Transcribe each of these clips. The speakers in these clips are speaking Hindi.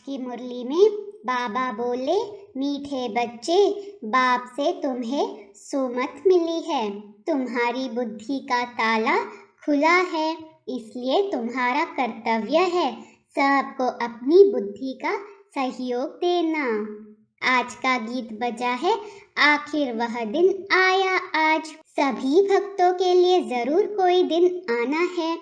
की मुरली में बाबा बोले, मीठे बच्चे, बाप से तुम्हें सुमत मिली है। तुम्हारी बुद्धि का ताला खुला है, इसलिए तुम्हारा कर्तव्य है सबको अपनी बुद्धि का सहयोग देना। आज का गीत बजा है, आखिर वह दिन आया आज। सभी भक्तों के लिए जरूर कोई दिन आना है।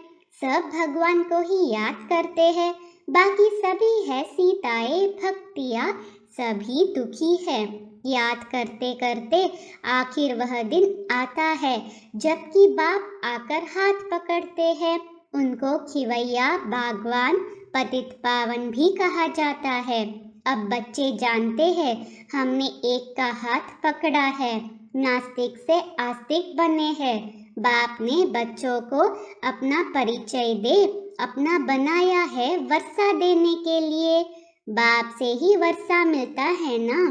सब भगवान को ही याद करते हैं, बाकी सभी है सीताएं भक्तियाँ, सभी दुखी है। याद करते करते आखिर वह दिन आता है, जबकि बाप आकर हाथ पकड़ते हैं। उनको खिवैया, बागवान, पतित पावन भी कहा जाता है। अब बच्चे जानते हैं, हमने एक का हाथ पकड़ा है, नास्तिक से आस्तिक बने हैं। बाप ने बच्चों को अपना परिचय दे अपना बनाया है वर्षा देने के लिए। बाप से ही वर्षा मिलता है ना।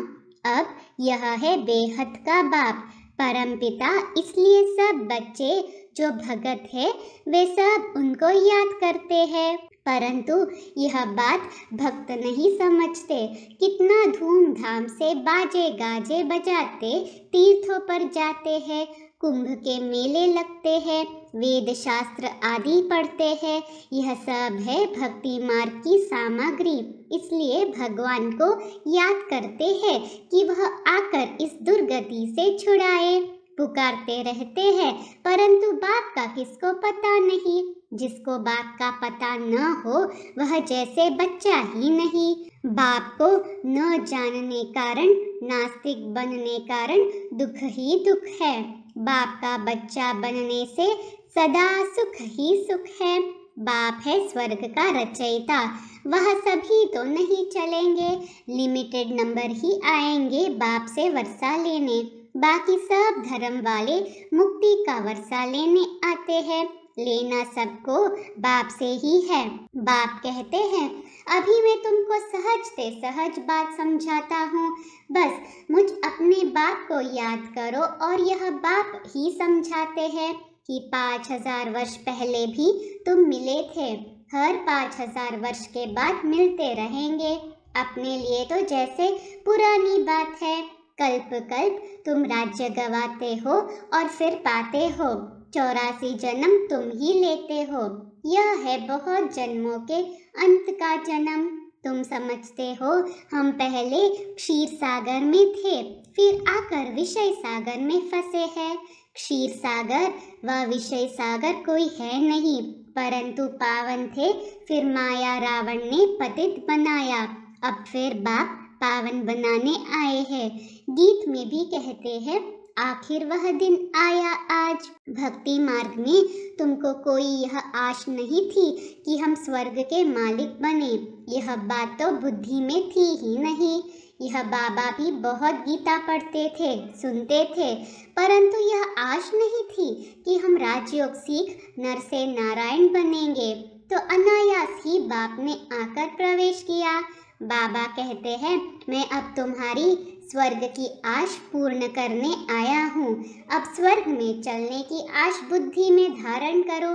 अब यह है बेहद का बाप, परमपिता। इसलिए सब बच्चे जो भगत है वे सब उनको याद करते हैं। परंतु यह बात भक्त नहीं समझते। कितना धूमधाम से बाजे गाजे बजाते तीर्थों पर जाते हैं, कुंभ के मेले लगते हैं, वेद शास्त्र आदि पढ़ते हैं। यह सब है भक्ति मार्ग की सामग्री। इसलिए भगवान को याद करते हैं कि वह आकर इस दुर्गति से छुड़ाए। पुकारते रहते हैं, परंतु बाप का किसको पता नहीं। जिसको बाप का पता न हो वह जैसे बच्चा ही नहीं। बाप को न जानने कारण, नास्तिक बनने कारण दुख ही दुख है। बाप का बच्चा बनने से सदा सुख ही सुख है। बाप है स्वर्ग का रचयिता, वह सभी तो नहीं चलेंगे, लिमिटेड नंबर ही आएंगे बाप से वर्षा लेने। बाकी सब धर्म वाले मुक्ति का वर्षा लेने आते हैं। लेना सबको बाप से ही है। बाप कहते हैं, अभी मैं तुमको सहज से सहज बात समझाता हूँ, बस मुझ अपने बाप को याद करो। और यह बाप ही समझाते हैं कि 5000 वर्ष पहले भी तुम मिले थे, हर 5000 वर्ष के बाद मिलते रहेंगे। अपने लिए तो जैसे पुरानी बात है, कल्प कल्प तुम राज्य गवाते हो और फिर पाते हो, 84 जन्म तुम ही लेते हो। यह है बहुत जन्मों के अंत का जन्म। तुम समझते हो हम पहले क्षीर सागर में थे, फिर आकर विषय सागर में फंसे हैं। क्षीर सागर व विषय सागर कोई है नहीं, परंतु पावन थे, फिर माया रावण ने पतित बनाया। अब फिर बाप पावन बनाने आए हैं। गीत में भी कहते हैं, आखिर वह दिन आया आज। भक्ति मार्ग में तुमको कोई यह आश नहीं थी कि हम स्वर्ग के मालिक बने। यह बात तो बुद्धि में थी ही नहीं। यह बाबा भी बहुत गीता पढ़ते थे, सुनते थे, परंतु यह आश नहीं थी कि हम राजयोग सीख नर से नारायण बनेंगे। तो अनायास ही बाप ने आकर प्रवेश किया। बाबा कहते हैं, मैं अब तुम्हारी स्वर्ग की आश पूर्ण करने आया हूँ। अब स्वर्ग में चलने की आश बुद्धि में धारण करो।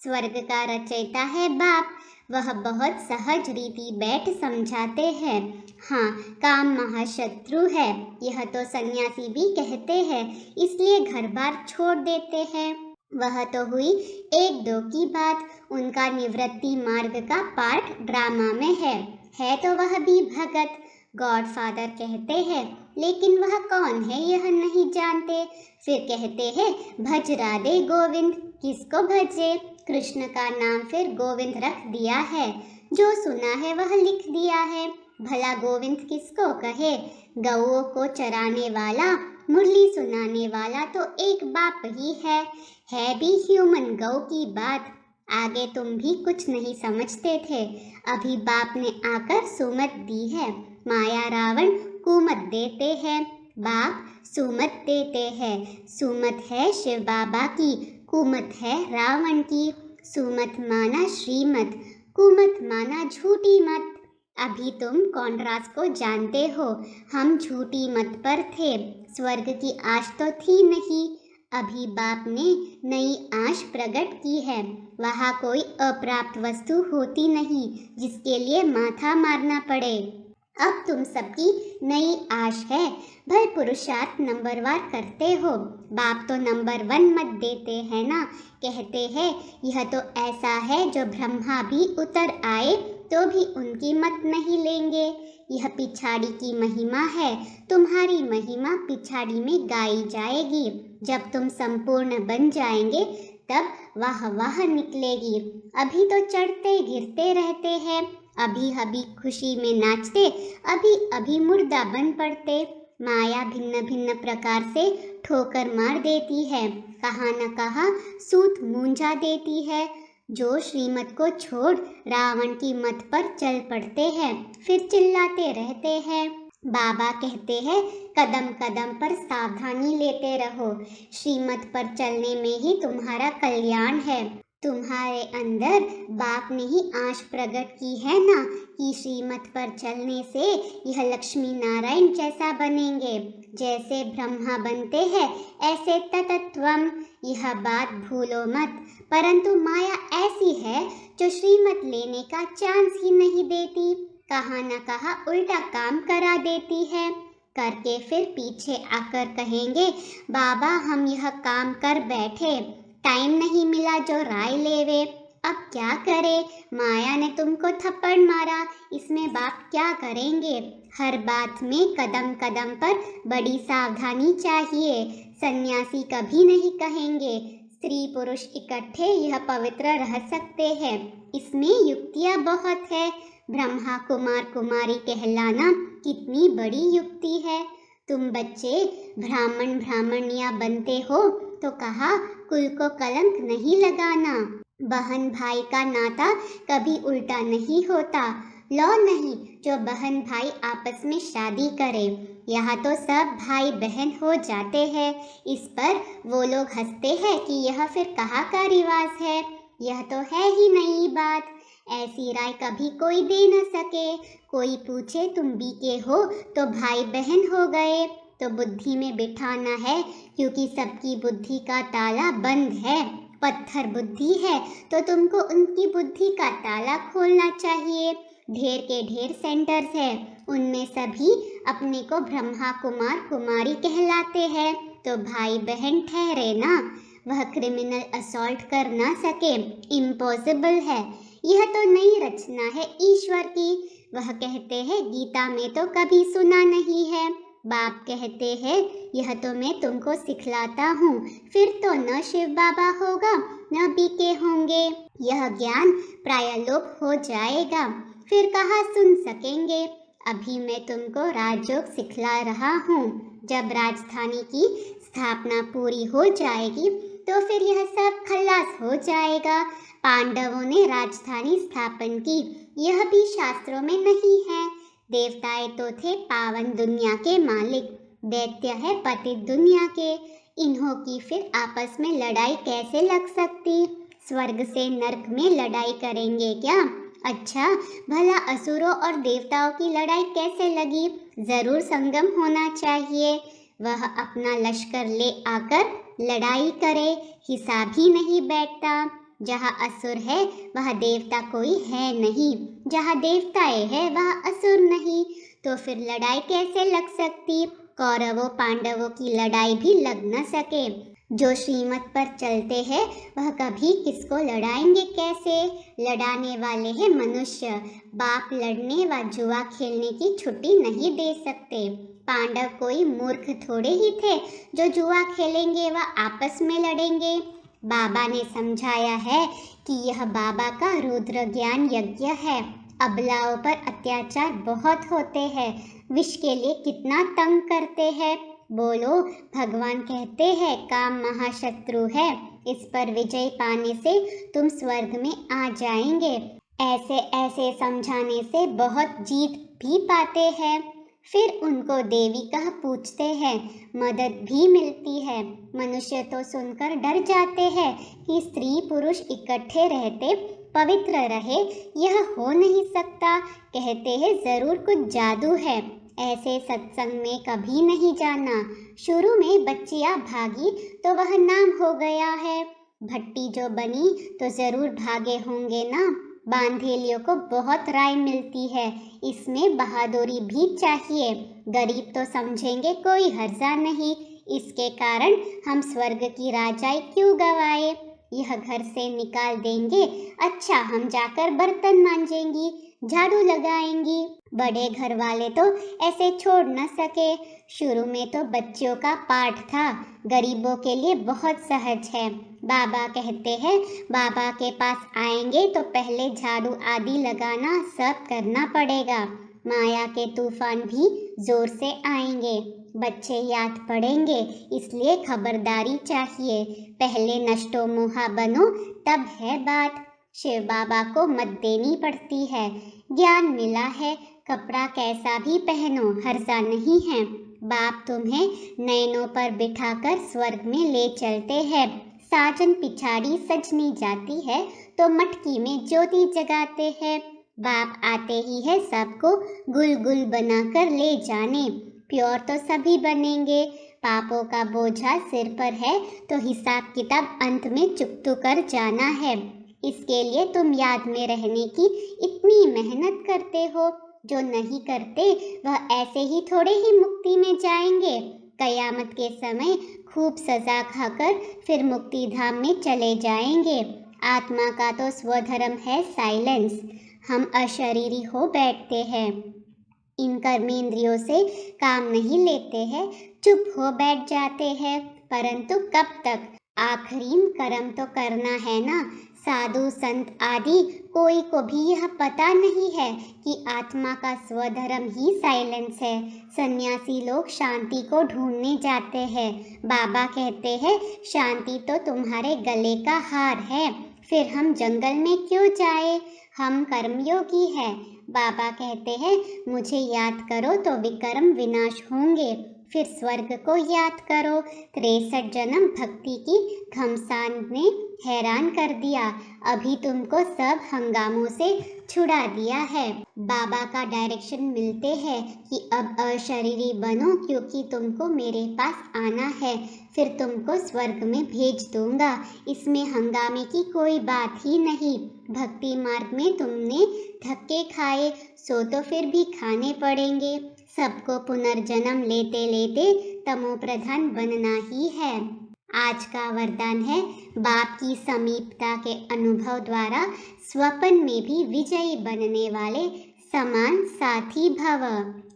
स्वर्ग का रचयिता है बाप, वह बहुत सहज रीति बैठ समझाते हैं। हाँ, काम महाशत्रु है, यह तो सन्यासी भी कहते हैं, इसलिए घर बार छोड़ देते हैं। वह तो हुई एक दो की बात। उनका निवृत्ति मार्ग का पाठ ड्रामा में है तो वह भी भगत, गॉडफादर कहते हैं, लेकिन वह कौन है यह नहीं जानते। फिर कहते हैं, भज राधे गोविंद। किसको भजे? कृष्ण का नाम फिर गोविंद रख दिया है। जो सुना है वह लिख दिया है। भला गोविंद किसको कहे? गौओं को चराने वाला, मुरली सुनाने वाला तो एक बाप ही है भी ह्यूमन गौ की बात। आगे तुम भी कुछ नहीं समझते थे, अभी बाप ने आकर सुमत दी है। माया रावण कुमत देते हैं, बाप सुमत देते हैं। सुमत है शिव बाबा की, कुमत है रावण की। सुमत माना श्रीमत, कुमत माना झूठी मत। अभी तुम कॉन्ट्रास्ट को जानते हो। हम झूठी मत पर थे, स्वर्ग की आश तो थी नहीं। अभी बाप ने नई आश प्रकट की है। वहाँ कोई अप्राप्त वस्तु होती नहीं जिसके लिए माथा मारना पड़े। अब तुम सबकी नई आश है, भल पुरुषार्थ नंबरवार करते हो। बाप तो नंबर 1 मत देते हैं ना, कहते हैं यह तो ऐसा है जो ब्रह्मा भी उतर आए तो भी उनकी मत नहीं लेंगे। यह पिछाड़ी की महिमा है, तुम्हारी महिमा पिछाड़ी में गाई जाएगी। जब तुम संपूर्ण बन जाएंगे तब वाह वाह निकलेगी। अभी तो चढ़ते गिरते रहते हैं, अभी अभी खुशी में नाचते, अभी अभी मुर्दा बन पड़ते। माया भिन्न भिन्न प्रकार से ठोकर मार देती है, कहाँ न कहाँ सूत मूंझा देती है। जो श्रीमत को छोड़ रावण की मत पर चल पड़ते हैं, फिर चिल्लाते रहते हैं। बाबा कहते हैं कदम कदम पर सावधानी लेते रहो, श्रीमत पर चलने में ही तुम्हारा कल्याण है। तुम्हारे अंदर बाप ने ही आश प्रकट की है ना कि श्रीमत पर चलने से यह लक्ष्मी नारायण जैसा बनेंगे। जैसे ब्रह्मा बनते हैं ऐसे ततत्वम, यह बात भूलो मत। परंतु माया ऐसी है जो श्रीमत लेने का चांस ही नहीं देती, कहाँ न कहाँ उल्टा काम करा देती है। करके फिर पीछे आकर कहेंगे बाबा हम यह काम कर बैठे, टाइम नहीं मिला जो राय लेवे। अब क्या करे, माया ने तुमको थप्पड़ मारा, इसमें बाप क्या करेंगे। हर बात में कदम कदम पर बड़ी सावधानी चाहिए। सन्यासी कभी नहीं कहेंगे स्त्री पुरुष इकट्ठे यह पवित्र रह सकते हैं, इसमें युक्तियाँ बहुत है। ब्रह्मा कुमार कुमारी कहलाना कितनी बड़ी युक्ति है। तुम बच्चे ब्राह्मण ब्राह्मणिया बनते हो तो कहा कुल को कलंक नहीं लगाना। बहन भाई का नाता कभी उल्टा नहीं होता। लो नहीं जो बहन भाई आपस में शादी करे, यहाँ तो सब भाई बहन हो जाते हैं। इस पर वो लोग हंसते हैं कि यह फिर कहाँ का रिवाज है, यह तो है ही नई बात। ऐसी राय कभी कोई दे न सके। कोई पूछे तुम बीके हो तो भाई बहन हो गए, तो बुद्धि में बिठाना है क्योंकि सबकी बुद्धि का ताला बंद है। पत्थर बुद्धि है तो तुमको उनकी बुद्धि का ताला खोलना चाहिए। ढेर के ढेर सेंटर्स है, उनमें सभी अपने को ब्रह्मा कुमार कुमारी कहलाते हैं, तो भाई बहन ठहरे ना। वह क्रिमिनल असॉल्ट कर ना सके, इम्पॉसिबल है। यह तो नई रचना है ईश्वर की। वह कहते हैं गीता में तो कभी सुना नहीं है। बाप कहते हैं यह तो मैं तुमको सिखलाता हूँ, फिर तो न शिव बाबा होगा न बीके होंगे। यह ज्ञान प्राय लोप हो जाएगा, फिर कहाँ सुन सकेंगे। अभी मैं तुमको राजयोग सिखला रहा हूँ। जब राजधानी की स्थापना पूरी हो जाएगी तो फिर यह सब खल्लास हो जाएगा। पांडवों ने राजधानी स्थापन की, यह भी शास्त्रों में नहीं है। देवताएं तो थे पावन दुनिया के मालिक, दैत्य है पतित दुनिया के। इन्हों की फिर आपस में लड़ाई कैसे लग सकती। स्वर्ग से नरक में लड़ाई करेंगे क्या। अच्छा भला असुरों और देवताओं की लड़ाई कैसे लगी। जरूर संगम होना चाहिए। वह अपना लश्कर ले आकर लड़ाई करे, हिसाब ही नहीं बैठता। जहाँ असुर है वह देवता कोई है नहीं, जहाँ देवताएं है वह असुर नहीं, तो फिर लड़ाई कैसे लग सकती। कौरवों पांडवों की लड़ाई भी लग न सके। जो श्रीमत पर चलते हैं वह कभी किसको लड़ाएंगे कैसे। लड़ाने वाले हैं मनुष्य। बाप लड़ने व जुआ खेलने की छुट्टी नहीं दे सकते। पांडव कोई मूर्ख थोड़े ही थे जो जुआ खेलेंगे व आपस में लड़ेंगे। बाबा ने समझाया है कि यह बाबा का रुद्र ज्ञान यज्ञ है। अबलाओं पर अत्याचार बहुत होते हैं, विष के लिए कितना तंग करते हैं। बोलो भगवान कहते हैं काम महाशत्रु है, इस पर विजय पाने से तुम स्वर्ग में आ जाएंगे। ऐसे ऐसे समझाने से बहुत जीत भी पाते हैं। फिर उनको देवी कह पूछते हैं, मदद भी मिलती है। मनुष्य तो सुनकर डर जाते हैं कि स्त्री पुरुष इकट्ठे रहते पवित्र रहे, यह हो नहीं सकता। कहते हैं जरूर कुछ जादू है। ऐसे सत्संग में कभी नहीं जाना। शुरू में बच्चियाँ भागी तो वह नाम हो गया है। भट्टी जो बनी तो जरूर भागे होंगे ना। बांधेलियों को बहुत राय मिलती है, इसमें बहादुरी भी चाहिए। गरीब तो समझेंगे कोई हर्जा नहीं, इसके कारण हम स्वर्ग की राजाई क्यों गवाए। यह घर से निकाल देंगे, अच्छा हम जाकर बर्तन मांजेंगी, झाड़ू लगाएंगी। बड़े घर वाले तो ऐसे छोड़ न सके। शुरू में तो बच्चों का पाठ था, गरीबों के लिए बहुत सहज है। बाबा कहते हैं बाबा के पास आएंगे तो पहले झाड़ू आदि लगाना सब करना पड़ेगा। माया के तूफान भी जोर से आएंगे, बच्चे याद पड़ेंगे, इसलिए खबरदारी चाहिए। पहले नष्टो मुहा बनो तब है बात। शिव बाबा को मत देनी पड़ती है। ज्ञान मिला है, कपड़ा कैसा भी पहनो, हर्जा नहीं है। बाप तुम्हें नैनों पर बिठाकर स्वर्ग में ले चलते हैं। साजन पिछाड़ी सजनी जाती है तो मटकी में ज्योति जगाते हैं। बाप आते ही है सबको गुल गुल बनाकर ले जाने। प्योर तो सभी बनेंगे। पापों का बोझा सिर पर है तो हिसाब किताब अंत में चुकतू कर जाना है। इसके लिए तुम याद में रहने की इतनी मेहनत करते हो। जो नहीं करते वह ऐसे ही थोड़े ही मुक्ति में जाएंगे। कयामत के समय खूब सजा खाकर फिर मुक्ति धाम में चले जाएंगे। आत्मा का तो स्वधर्म है साइलेंस। हम अशरीरी हो बैठते हैं, इन कर्मेंद्रियों से काम नहीं लेते हैं, चुप हो बैठ जाते हैं। परंतु कब तक? आखिरी कर्म तो करना है ना। साधु संत आदि कोई को भी यह पता नहीं है कि आत्मा का स्वधर्म ही साइलेंस है। सन्यासी लोग शांति को ढूंढने जाते हैं। बाबा कहते हैं शांति तो तुम्हारे गले का हार है, फिर हम जंगल में क्यों जाए, हम कर्मयोगी हैं। बाबा कहते हैं मुझे याद करो तो विकर्म विनाश होंगे, फिर स्वर्ग को याद करो। 63 जन्म भक्ति की घमसान ने हैरान कर दिया, अभी तुमको सब हंगामों से छुड़ा दिया है। बाबा का डायरेक्शन मिलते हैं कि अब अशरीरी बनो क्योंकि तुमको मेरे पास आना है, फिर तुमको स्वर्ग में भेज दूंगा। इसमें हंगामे की कोई बात ही नहीं। भक्ति मार्ग में तुमने धक्के खाए सो तो फिर भी खाने पड़ेंगे। सबको पुनर्जन्म लेते लेते तमो प्रधान बनना ही है। आज का वरदान है बाप की समीपता के अनुभव द्वारा स्वप्न में भी विजयी बनने वाले समान साथी भव।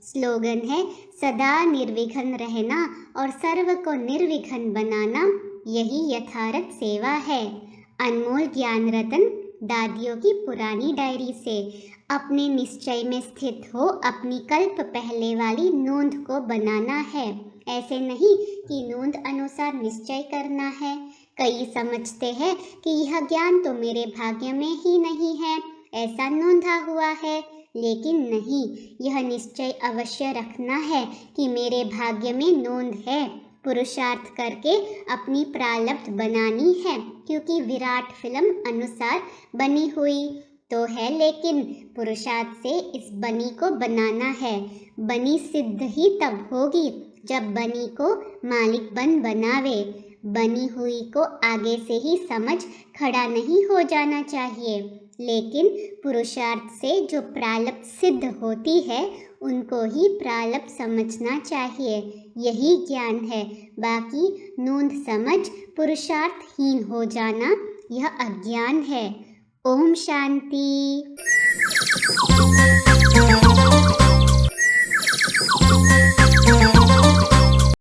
स्लोगन है सदा निर्विघ्न रहना और सर्व को निर्विघ्न बनाना, यही यथार्थ सेवा है। अनमोल ज्ञान रतन दादियों की पुरानी डायरी से। अपने निश्चय में स्थित हो, अपनी कल्प पहले वाली नोंद को बनाना है। ऐसे नहीं कि नोंद अनुसार निश्चय करना है। कई समझते हैं कि यह ज्ञान तो मेरे भाग्य में ही नहीं है, ऐसा नोंधा हुआ है, लेकिन नहीं, यह निश्चय अवश्य रखना है कि मेरे भाग्य में नोंद है। पुरुषार्थ करके अपनी प्रारब्ध बनानी है, क्योंकि विराट फिल्म अनुसार बनी हुई तो है, लेकिन पुरुषार्थ से इस बनी को बनाना है। बनी सिद्ध ही तब होगी जब बनी को मालिक बनावे। बनी हुई को आगे से ही समझ खड़ा नहीं हो जाना चाहिए, लेकिन पुरुषार्थ से जो प्रारब्ध सिद्ध होती है उनको ही प्रारब्ध समझना चाहिए। यही ज्ञान है। बाकी नोंद समझ पुरुषार्थहीन हो जाना यह अज्ञान है। ओम शांति।